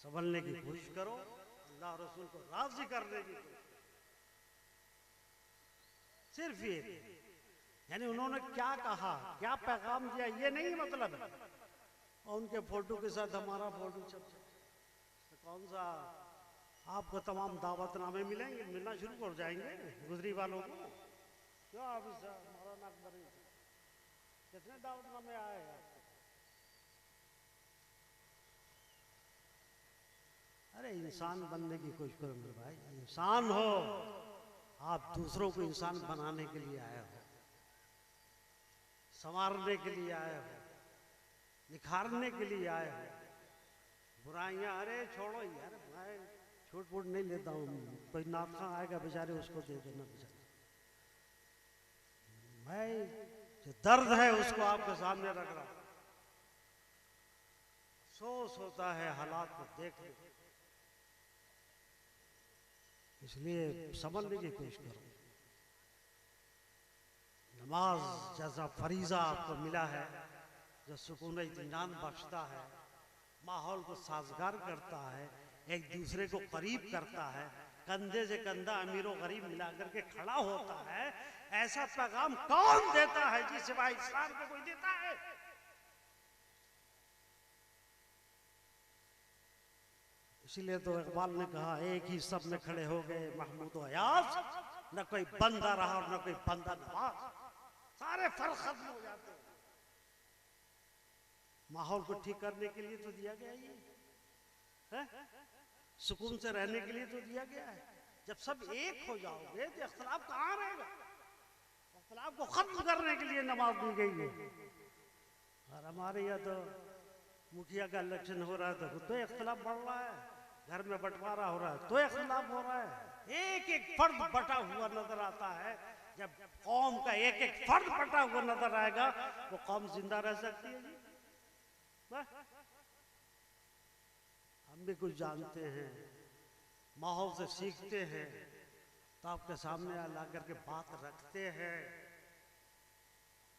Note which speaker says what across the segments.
Speaker 1: संभलने की कोशिश करो, अल्लाह और रसूल को राजी करने की कोशिश। सिर्फ ये, यानी उन्होंने क्या कहा, क्या पैगाम दिया, ये नहीं मतलब है। और उनके फोटो के साथ हमारा फोटो छप जाए तो कौन सा आपको तमाम दावतनामे मिलेंगे, मिलना शुरू कर जाएंगे गुजरी वालों को। क्यों आप मौलाना अकबर कितने दावतनामे आए आपको? अरे इंसान बनने की कोशिश करो मेरे भाई, इंसान हो आप, दूसरों को इंसान बनाने के लिए आए हो, संवारने के लिए आए हो, निखारने के लिए आए हो। बुराइयां अरे छोड़ो यार, मैं छूट फूट नहीं लेता हूँ, कोई नाखा आएगा बेचारे उसको दे देना बेचारे। मैं जो दर्द है उसको आपके सामने रख रहा हूं। अफसोस होता है हालात को देख ले, इसलिए समझने की कोशिश करो। नमाज जैसा फरीजा आपको मिला है जो सुकून इत्मीनान बख्शता है, माहौल को साजगार करता है, एक दूसरे को करीब करता है, कंधे से कंधा अमीर और गरीब मिला करके खड़ा होता है, ऐसा पैगाम कौन देता है जी सिवाय इस्लाम के कोई देता है? इसीलिए तो इकबाल ने कहा एक ही सब में खड़े हो गए महमूद और अयाज, न कोई बंदा रहा और न कोई बंदा नवाज, सारे फर्क खत्म हो जाते हैं। माहौल को ठीक करने के लिए तो दिया गया ये है, सुकून से रहने के लिए तो दिया गया है। जब सब एक हो जाओगे तो इख्तिलाफ कहाँ रहेगा? इख्तिलाफ को खत्म करने के लिए नमाज दी गई है। और हमारे यहाँ तो मुखिया का इलेक्शन हो रहा है तो इख्तिलाफ बढ़ रहा है, घर में बंटवारा हो रहा है तो इख्तिलाफ हो रहा है। एक एक फर्द बटा हुआ नजर आता है। जब कौम का एक एक फर्द बटा हुआ नजर आएगा वो कौम जिंदा रह सकती है जी। हम भी कुछ जानते हैं, माहौल से सीखते हैं, तो आपके सामने ला करके बात रखते हैं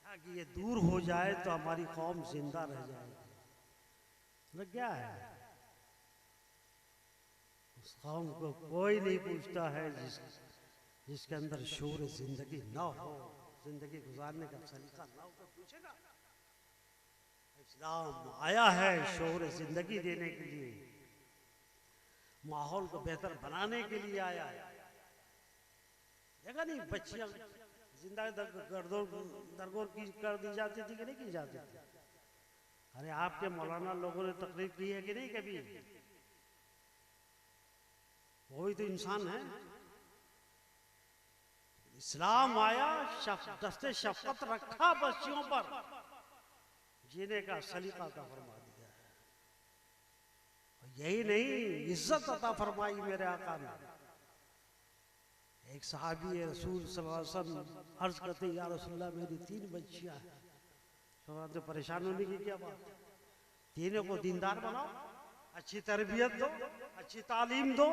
Speaker 1: ताकि ये दूर हो जाए तो हमारी कौम जिंदा रह जाएगी। तो क्या है, उस कौम को कोई नहीं पूछता है जिसके अंदर शूर जिंदगी न हो, जिंदगी गुजारने का सलीका न हो तो पूछेगा। इस्लाम आया है शूर जिंदगी देने के लिए, माहौल को बेहतर बनाने के लिए आया है। देखा नहीं बच्चियां जिंदा दरगोर की कर दी जाती थी कि नहीं की जाती थी? अरे आपके मौलाना लोगों ने तकरीर की है कि नहीं कभी? वो भी तो इंसान है। इस्लाम आया, दस्ते शफकत रखा बच्चियों पर, जीने का सलीका का फरमा दिया है। यही नहीं, इज्जत अता फरमाई मेरे आका ने। एक सहाबी रसूल सल्लल्लाहु अलैहि वसल्लम अर्ज करते या रसूलल्लाह मेरी 3 बच्चियां हैं। तो परेशान होने की क्या बात? तीनों को दीनदार बनाओ, अच्छी तरबियत दो, अच्छी तालीम दो,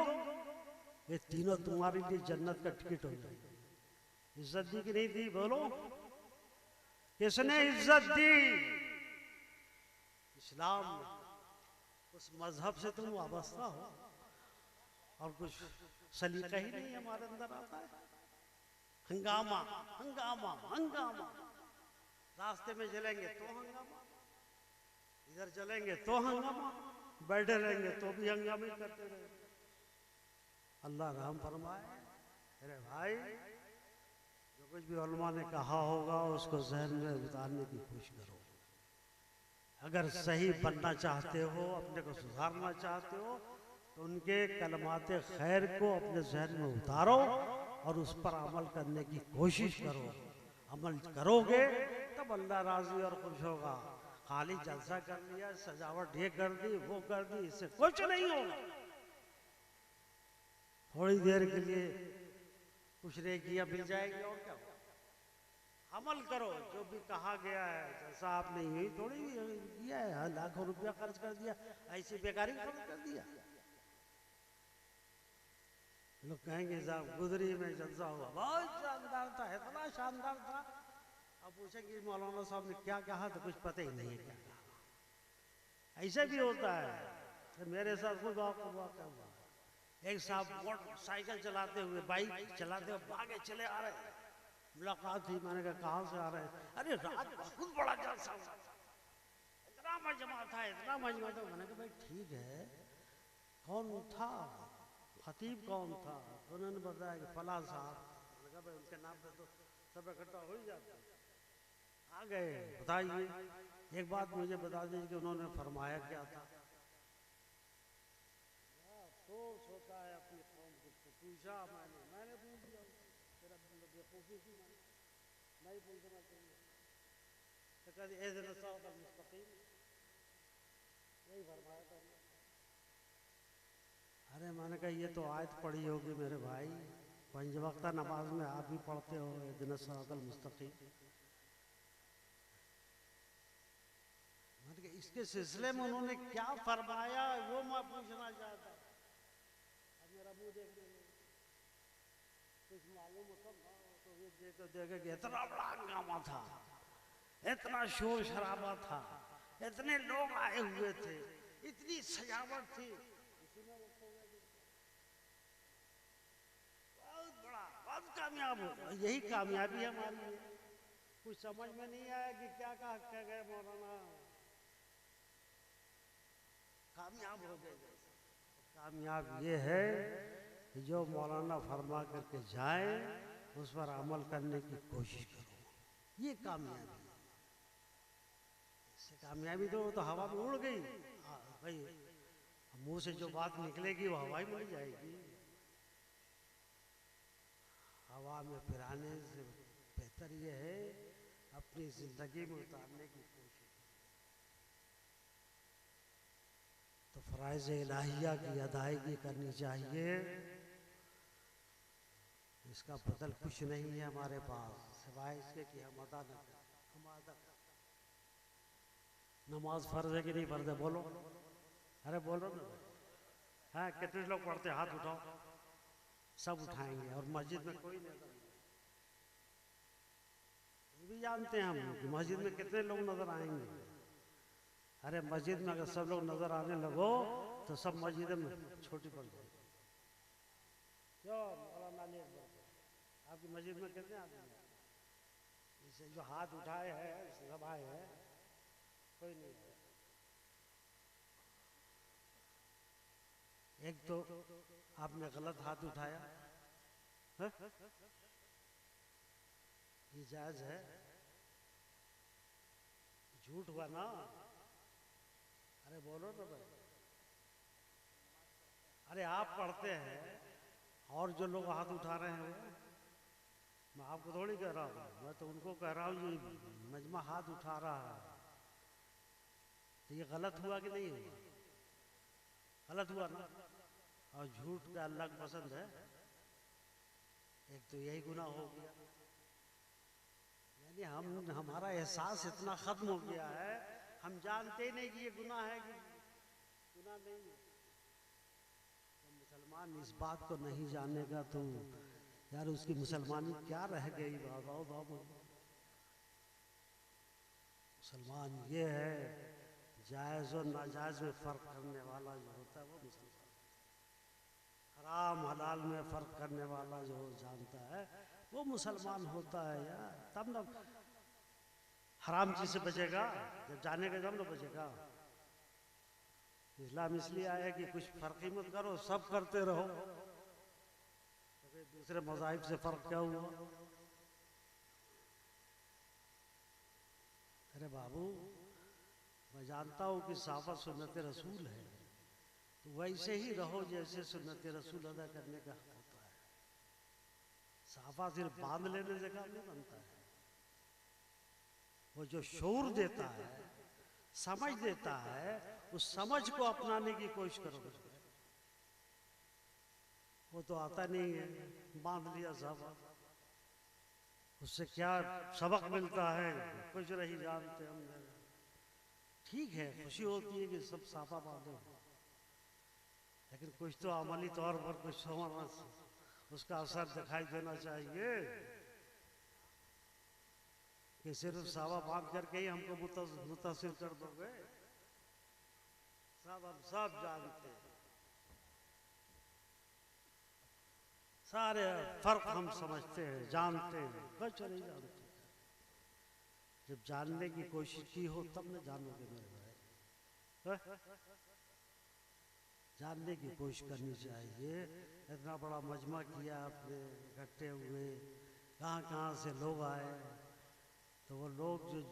Speaker 1: ये तीनों तुम्हारे लिए जन्नत का टिकट हो जाएगी। इज्जत दी कि नहीं दी? बोलो, किसने इज्जत दी? इस्लाम ने। उस मजहब से तुम वाबस्ता हो और कुछ सलीका ही नहीं हमारे अंदर आता है। हंगामा हंगामा हंगामा, रास्ते में चलेंगे तो हंगामा, इधर चलेंगे तो हंगामा, बैठे रहेंगे तो भी हंगामे करते रहेंगे। अल्लाह रहम फरमाए। अरे भाई, जो कुछ भी उलमा ने कहा होगा उसको ज़हन में उतारने की कोशिश करो। अगर सही बनना चाहते हो, अपने को सुधारना चाहते हो, तो उनके कलमाते खैर को अपने ज़हन में उतारो और उस पर अमल करने की कोशिश करो। अमल करोगे तब अल्लाह राजी और खुश होगा। खाली जलसा कर लिया, सजावट ये कर दी वो कर दी, इससे कुछ नहीं होगा। थोड़ी देर के लिए कुछ नेकियां मिल जाएगी और क्या होगा। अमल करो, जो भी कहा गया है, जैसा आपने यही थोड़ी किया है, लाखों रुपया खर्च कर दिया, ऐसी बेकारी खर्च कर दिया। लोग कहेंगे साहब गुजरी में जलसा हुआ, बहुत शानदार था, इतना शानदार था। अब पूछेंगे मौलाना साहब ने क्या कहा, तो कुछ पता ही नहीं है क्या कहा। ऐसा भी होता है, तो मेरे साथ कोई वाक़या हुआ। एक साहब मोटरसाइकिल चलाते हुए, बाइक चलाते हुए भागे चले आ रहे हैं। मुलाकात हुई, मैंने कहा कहाँ से आ रहे हैं? अरे रात बहुत बड़ा जलसा हुआ था, इतना मजमा था, इतना मजमा था। मैंने कहा भाई ठीक है, कौन था, खतीब कौन था? तो उन्होंने बताया कि फला साहब। मैंने कहा भाई उनके नाम पे तो सब इकट्ठा हो ही जाते हैं। आ गए, बताइए। एक बात मुझे बता दीजिए कि उन्होंने फरमाया क्या था? अफसोस होता है अपनी कौम को। पूछा मैंने पूछ दिया, तेरा बेवकूफ़ी की नहीं पूछना चाहिए। तो कहते इहदिना सिरातल मुस्तकीम, यही फरमाया था। अरे मैंने कहा ये तो आयत पढ़ी होगी मेरे भाई, पंज वक्ता नमाज में आप भी पढ़ते हो इहदिना सिरातल मुस्तकीम। मैंने कहा इसके सिलसिले में उन्होंने क्या फरमाया वो मैं पूछना चाहता। अब मेरा मुंह देखने कुछ मालूम होता ना तो ये देखे कि इतना बड़ा हंगामा था, इतना शोर शराबा था, इतने लोग आए हुए थे, इतनी सजावट थी। बहुत बड़ा, बहुत कामयाब हो। यही कामयाबी है हमारी है। कुछ समझ में नहीं आया कि क्या कह गए मौलाना, कामयाब हो गए। कामयाब ये है कि जो मौलाना फरमा करके जाए उस पर अमल करने की कोशिश करो, ये कामयाबी है। इससे कामयाबी तो हवा में उड़ गई भाई, मुंह से जो बात निकलेगी वो हवा में उड़ जाएगी। हवा में फिराने से बेहतर ये है अपनी जिंदगी में उतारने की कोशिश। तो फराइज इलाहिया की अदायगी करनी चाहिए। इसका बदल कुछ नहीं है हमारे पास सिवाय इसके कि हम अदा न करें। हम अदा करें। नमाज फर्ज है कि नहीं फर्ज है? बोलो, अरे बोलो ना। हाँ, कितने लोग पढ़ते? हाथ उठाओ। सब उठाएंगे और मस्जिद में कोई नहीं। ये भी जानते हैं हम कि मस्जिद में कितने लोग नजर आएंगे। अरे मस्जिद में अगर सब लोग नजर आने लगो तो सब मस्जिद में छोटी पड़ जाएगी। क्यों मौलाना ने आपकी मस्जिद में कितने आदमी हैं? इसे जो हाथ उठाए हैं सब आए हैं, कोई नहीं है। एक तो आपने गलत हाथ उठाया, ये जायज है? झूठ हुआ ना। अरे बोलो ना भाई। अरे आप पढ़ते हैं और जो लोग हाथ उठा रहे हैं मैं आपको थोड़ी कह रहा हूँ, मैं तो उनको कह रहा हूँ ये मजमा हाथ उठा रहा है तो ये गलत हुआ कि नहीं हुआ? गलत हुआ ना। और झूठ का अल्लाह को पसंद है। एक तो यही गुनाह हो गया, यानी हमारा एहसास इतना खत्म हो गया है, हम जानते ही नहीं कि ये गुनाह है कि गुनाह नहीं है। तो मुसलमान इस बात को नहीं जानेगा तो यार उसकी मुसलमानी क्या रह गई? बाबा मुसलमान ये है जायज़ और नाजायज़ में फ़र्क करने वाला जो होता है वो मुसलमान, हराम हलाल में फ़र्क करने वाला जो जानता है वो मुसलमान होता है यार। तब ना हराम चीज़ से बचेगा, जब जानेगा तब ना बचेगा। इस्लाम इसलिए आया कि कुछ फ़र्क ही मत करो, सब करते रहो। तो फिर दूसरे मज़ाहिब से फ़र्क क्या हुआ? अरे बाबू मैं जानता हूँ कि सहाबा सुन्नत रसूल है, तो वैसे ही रहो जैसे सुन्नत रसूल अदा करने का होता है। सहाबा सिर्फ बांध लेने से काम नहीं बनता है। वो जो शऊर देता है, समझ देता है, उस समझ को अपनाने की कोशिश करो। वो तो आता नहीं है, बांध लिया सहाबा, उससे क्या सबक मिलता है कुछ नहीं जानते हम। ठीक है, खुशी होती है कि सब साफा बांधे, लेकिन कुछ तो अमली तौर पर कुछ हमारा उसका असर दिखाई देना चाहिए कि सिर्फ सावा बांध करके ही हमको मुतासिर कर दोगे। सब हम सब जानते हैं, सारे फर्क हम समझते हैं, जानते हैं, बच्चों नहीं जानते। जब जानने की कोशिश की हो तब न जानोगे मेरे भाई। जानने की कोशिश करनी चाहिए। इतना बड़ा मजमा किया आपने, इकट्ठे हुए, कहाँ कहाँ से लोग आए, तो वो लोग जो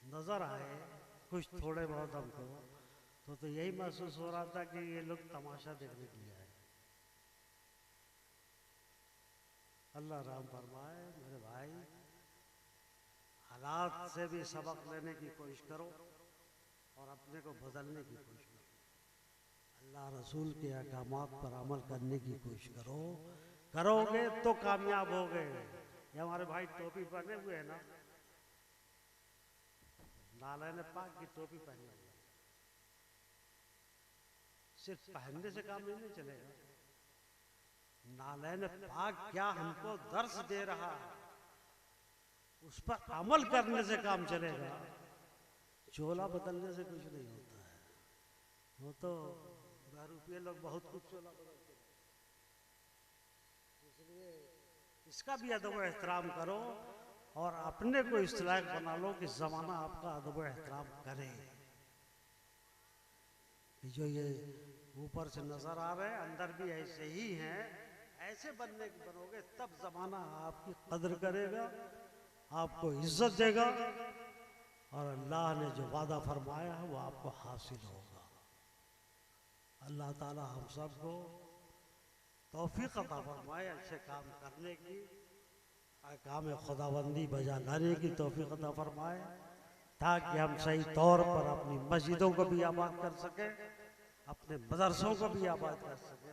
Speaker 1: नजर आए कुछ थोड़े बहुत हमको, तो यही महसूस हो रहा था कि ये लोग तमाशा देखने के लिए आए। अल्लाह राम फरमाए मेरे भाई, हालात से भी सबक लेने की कोशिश करो और अपने को बदलने की कोशिश करो। अल्लाह रसूल के अहकामात पर अमल करने की कोशिश करो, करोगे तो कामयाब होगे। ये हमारे भाई टोपी पहने हुए है ना, नालैन पाक की टोपी पहने हुए, सिर्फ पहनने से काम नहीं चलेगा। नालैन पाक क्या हमको दर्श दे रहा है, उस पर अमल करने से काम चलेगा। चोला बदलने से कुछ नहीं होता है। वो तो बहरूपिये लोग बहुत कुछ चोला बदलते हैं, इसलिए इसका भी अदब एहतराम करो और अपने को इस लायक बना लो कि जमाना आपका अदब एहतराम करे। जो ये ऊपर से नजर आ रहे हैं अंदर भी ऐसे ही हैं, ऐसे बनोगे तब जमाना आपकी कदर करेगा, आपको इज्जत देगा और अल्लाह ने जो वादा फरमाया है वो आपको हासिल होगा। अल्लाह ताला हम सबको तौफीक अता फरमाए अच्छे काम करने की, काम खुदाबंदी बजा लाने की तौफीक अता फरमाए, ताकि हम सही तौर पर अपनी मस्जिदों को भी आबाद कर सके, अपने मदरसों को भी आबाद कर सके।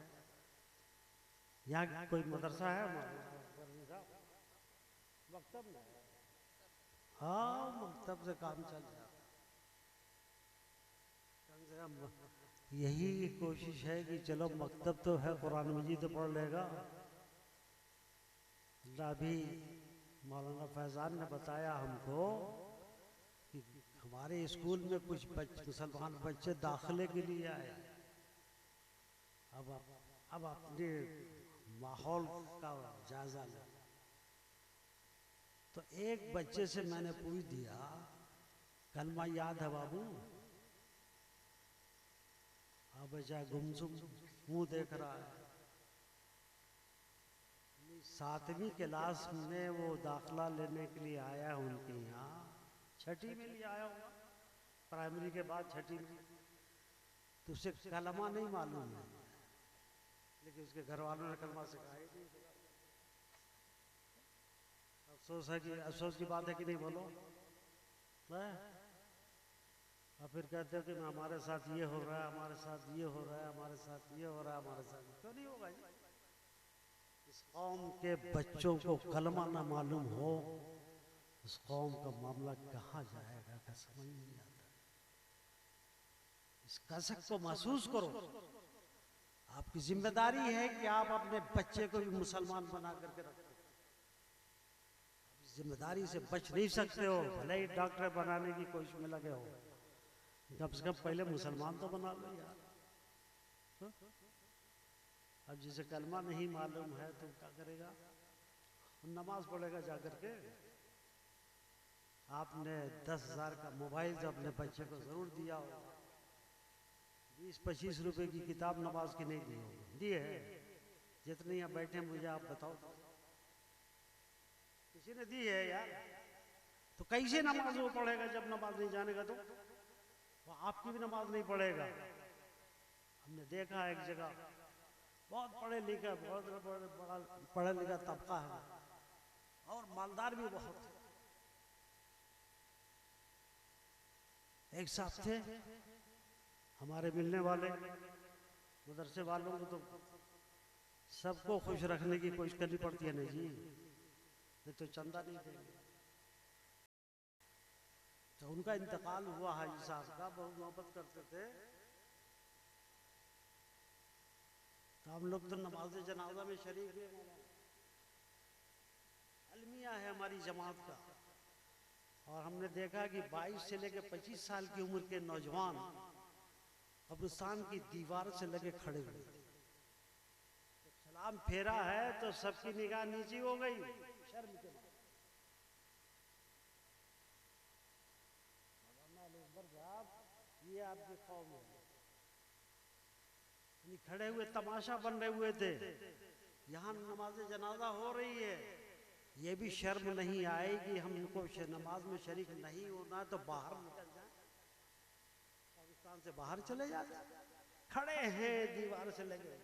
Speaker 1: यहाँ कोई मदरसा है मकतब में? हाँ, मकतब से काम चल जाता। कम से कम यही कोशिश है कि चलो मकतब तो है, कुरान मजीद तो पढ़ लेगा। अभी मौलाना फैजान ने बताया हमको कि हमारे स्कूल में कुछ मुसलमान बच्चे दाखिले के लिए आए। अब अपने माहौल का जायजा लें। तो एक बच्चे से मैंने पूछ दिया, कलमा याद है बाबू? अब बच्चा गुमसुम मुंह देख रहा है। 7वीं क्लास में वो दाखिला लेने के लिए आया है उनके यहाँ, 6ठी में लिए आया होगा, प्राइमरी के बाद 6ठी में। तो उसे कलमा नहीं मालूम है, लेकिन उसके घर वालों ने कलमा सिखाया नहीं। अफसोस है कि अफसोस की बात है कि नहीं बोलो। और फिर कहते हो कि हमारे साथ ये हो रहा है, हमारे साथ ये हो रहा है, हमारे साथ ये हो रहा है, हमारे साथ क्यों नहीं होगा जी? इस कौम के बच्चों को कलमा ना मालूम हो, उस कौम का मामला कहाँ जाएगा का समझ नहीं आता। इस कसक को महसूस करो। आपकी जिम्मेदारी है कि आप अपने बच्चे को भी मुसलमान बना करके रखो। जिम्मेदारी से बच नहीं सकते हो, भले ही डॉक्टर बनाने की कोशिश में लगे हो, कम से कम पहले मुसलमान तो बना लो यार। अब जिसे कलमा नहीं मालूम है तो क्या करेगा? नमाज पढ़ेगा जाकर के। आपने 10,000 का मोबाइल जो अपने बच्चे को जरूर दिया हो, 20-25 रुपए की किताब नमाज की नहीं दी होगी, दी है? जितने यहाँ बैठे मुझे आप बताओ, किसी ने दी है यार? तो कैसे नमाज वो पढ़ेगा जब नमाज नहीं जानेगा? तो वो आपकी भी नमाज नहीं पढ़ेगा। हमने देखा एक जगह बहुत पढ़े लिखे, बहुत बड़ा पढ़ा लिखा तबका है और मालदार भी बहुत है। एक साथ थे हमारे मिलने वाले मदरसे वालों को, तो सबको खुश रखने की कोशिश करनी पड़ती है ना जी, नहीं तो चंदा नहीं देंगे। तो उनका इंतकाल हुआ हाजी साहब का, बहुत मोहब्बत करते थे। तो हम लोग तो नमाज जनाजा में शरीक हुए। अलमिया है हमारी जमात का, और हमने देखा कि 22 से लेकर 25 साल की उम्र के नौजवान कब्रिस्तान की दीवार से लगे खड़े हुए थे। सलाम फेरा है तो सबकी निगाह नीची हो गई शर्म के मारे। ये आपकी कौम है, खड़े हुए तमाशा बन रहे हुए थे। यहाँ नमाज जनाजा हो रही है, ये भी शर्म नहीं आएगी हमको नमाज में शरीक नहीं होना है तो बाहर निकल जाए, पाकिस्तान से बाहर चले जाते। खड़े हैं दीवार से लगे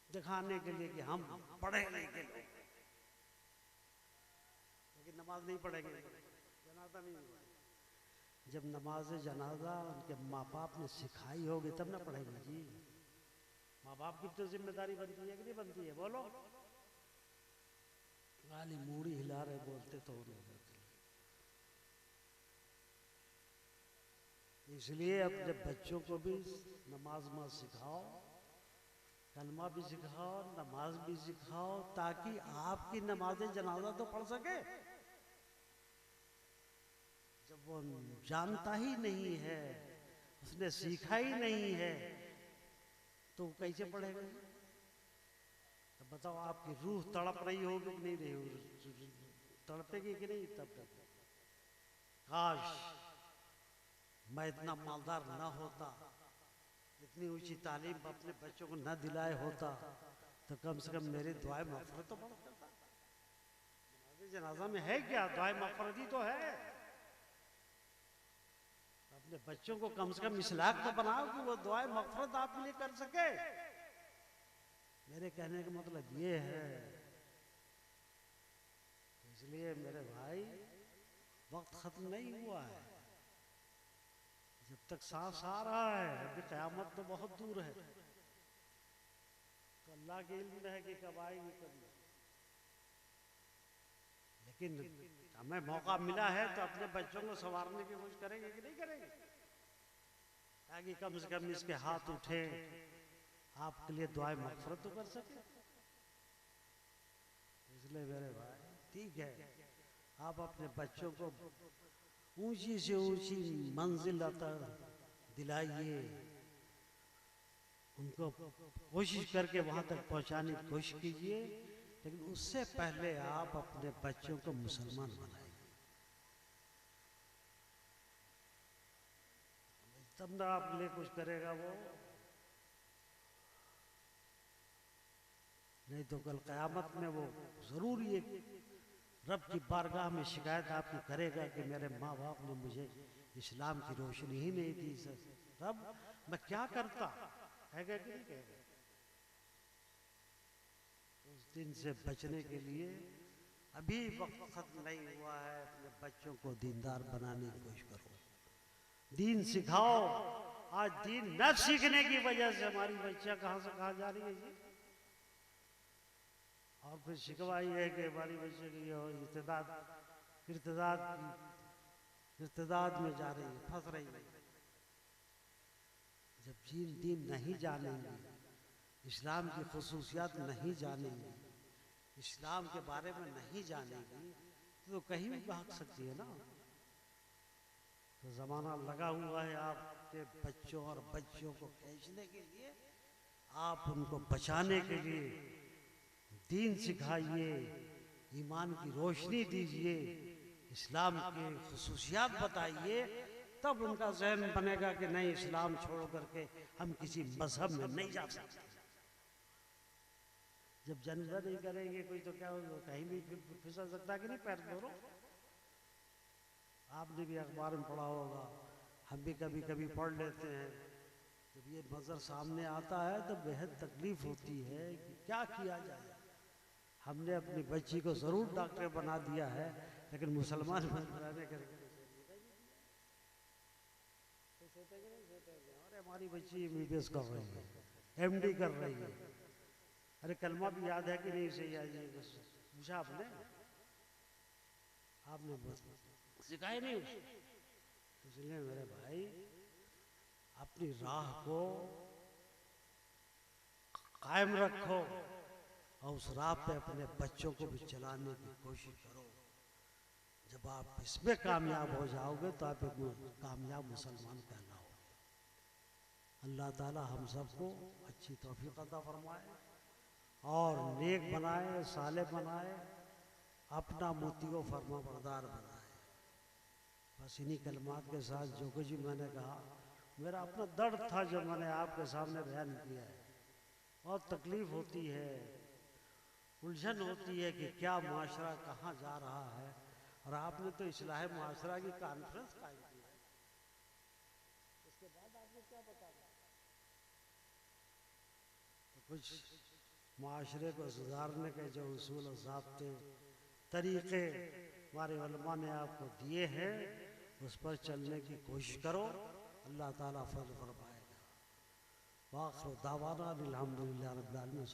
Speaker 1: दिखाने के लिए कि हम पढ़े लिखे लोग, लेकिन नमाज नहीं पढ़ेंगे, जनाजा नहीं हुआ। जब नमाज जनाजा उनके माँ बाप ने सिखाई होगी तब ना पढ़ेंगे जी। माँ बाप की तो जिम्मेदारी बनती है कि नहीं बनती है? बोलो। गाली मूड़ी हिला रहे बोलते तो नहीं बोलते। इसलिए अपने बच्चों को भी नमाज में सिखाओ, कलमा भी सिखाओ, नमाज भी सिखाओ, ताकि आपकी नमाज जनाजा तो पढ़ सके। जब वो जानता ही नहीं है, उसने सीखा ही नहीं है, तो कैसे पढ़ेगा? तो बताओ, आपकी रूह तड़प रही होगी कि नहीं रही होगी? तड़पेगी कि नहीं? तब तक काश मैं इतना मालदार ना होता, इतनी ऊंची तालीम अपने बच्चों को न दिलाए होता, तो कम से कम मेरी दुआएं मग़फ़िरत तो पढ़ करता। जनाजा में है क्या? दुआएं मग़फ़िरत ही तो है। अपने बच्चों को कम से कम इस लायक तो बनाओ कि वो दुआएं मग़फ़िरत आपके लिए कर सके। मेरे कहने का मतलब ये है, इसलिए मेरे भाई वक्त खत्म नहीं हुआ है। जब तक सांस आ रहा है, अभी क़यामत तो बहुत दूर है, तो अल्लाह के इल्म है कि कब आएगी कब नहीं। लेकिन हमें मौका मिला है तो अपने बच्चों को संवारने की कोशिश करेंगे कि नहीं करेंगे, ताकि कम से कम इसके हाथ उठे, आपके लिए दुआएं मग़फ़िरत तो कर सके। इसलिए मेरे भाई ठीक है, आप अपने बच्चों को ऊंची से ऊंची मंजिल अता दिलाइए, उनको कोशिश करके वहां तक पहुंचाने की कोशिश कीजिए, लेकिन उससे पहले आप अपने बच्चों को मुसलमान बनाइए, तब ना आपके लिए कुछ करेगा वो। नहीं तो कल क़यामत में वो जरूर ये रब की बारगाह में शिकायत आपकी करेगा कि मेरे माँ बाप ने मुझे इस्लाम की रोशनी ही नहीं दी। सर रब, मैं क्या करता, कहेगा कि नहीं कहेगा? उस दिन से बचने के लिए अभी वक्त खत्म नहीं हुआ है। अपने बच्चों को दीनदार बनाने की कोशिश करो, दीन सिखाओ। आज दीन न सीखने की वजह से हमारी बच्चियां कहां से कहां जा रही है जी। और फिर शिकवाई है कि हमारी बच्चे की इर्तिदाद में जा रही है, फंस रही है। जब दीन नहीं जानेंगे, इस्लाम की खुसूसियात नहीं जानेंगे, इस्लाम के बारे में नहीं जानेंगी, तो कहीं भी भाग सकती है ना। तो ज़माना लगा हुआ है आपके बच्चों और बच्चियों को खींचने के लिए, आप उनको बचाने के लिए दीन सिखाइए, ईमान की रोशनी दीजिए, इस्लाम के खुसूसियात बताइए, तब उनका ज़हन बनेगा कि नहीं, इस्लाम छोड़ करके हम किसी मजहब में नहीं जा सकते। जब जनता नहीं करेंगे कोई तो क्या होगा, कहीं भी फिसल सकता कि नहीं पैर दोनों। आपने भी अखबार में पढ़ा होगा, हम भी कभी कभी पढ़ लेते हैं, जब ये मंजर सामने आता है तो बेहद तकलीफ होती है कि क्या किया जाए। हमने अपनी बच्ची को जरूर डॉक्टर बना दिया है, लेकिन मुसलमान बनाने के अरे हमारी बच्ची MBBS कर रही है, MD कर रही है, अरे कलमा भी याद है कि नहीं उसे? याद है? पूछा आपने सिखाया नहीं उसे? इसलिए मेरे भाई अपनी राह को कायम रखो और उस राह पे अपने बच्चों को भी चलाने की कोशिश करो। जब आप इसमें कामयाब हो जाओगे तो आप एक कामयाब मुसलमान कहलाओगे। अल्लाह ताला हम सबको अच्छी तौफीक अता फरमाए और नेक बनाए, साले बनाए, अपना मोतियो फरमा बरदार बनाए। बस इन्हीं कलमात के साथ जो कुछ भी मैंने कहा, मेरा अपना दर्द था जो मैंने आपके सामने बयान किया है। बहुत तकलीफ होती है, उलझन होती है कि क्या माशरा कहाँ जा रहा है, और आपने तो इस्लाह माशरा की कॉन्फ्रेंस कायम की है। उसके बाद आपको क्या बताना, तो कुछ माशरे को सुधारने के जो उसूल और ज़ाब्ते तरीक़े हमारे उलमा ने आपको दिए हैं, उस पर चलने की कोशिश करो, अल्लाह ताला फज़ल फरमाएगा। वाखिर दावाना अनिल हम्दुलिल्लाहि रब्बिल आलमीन।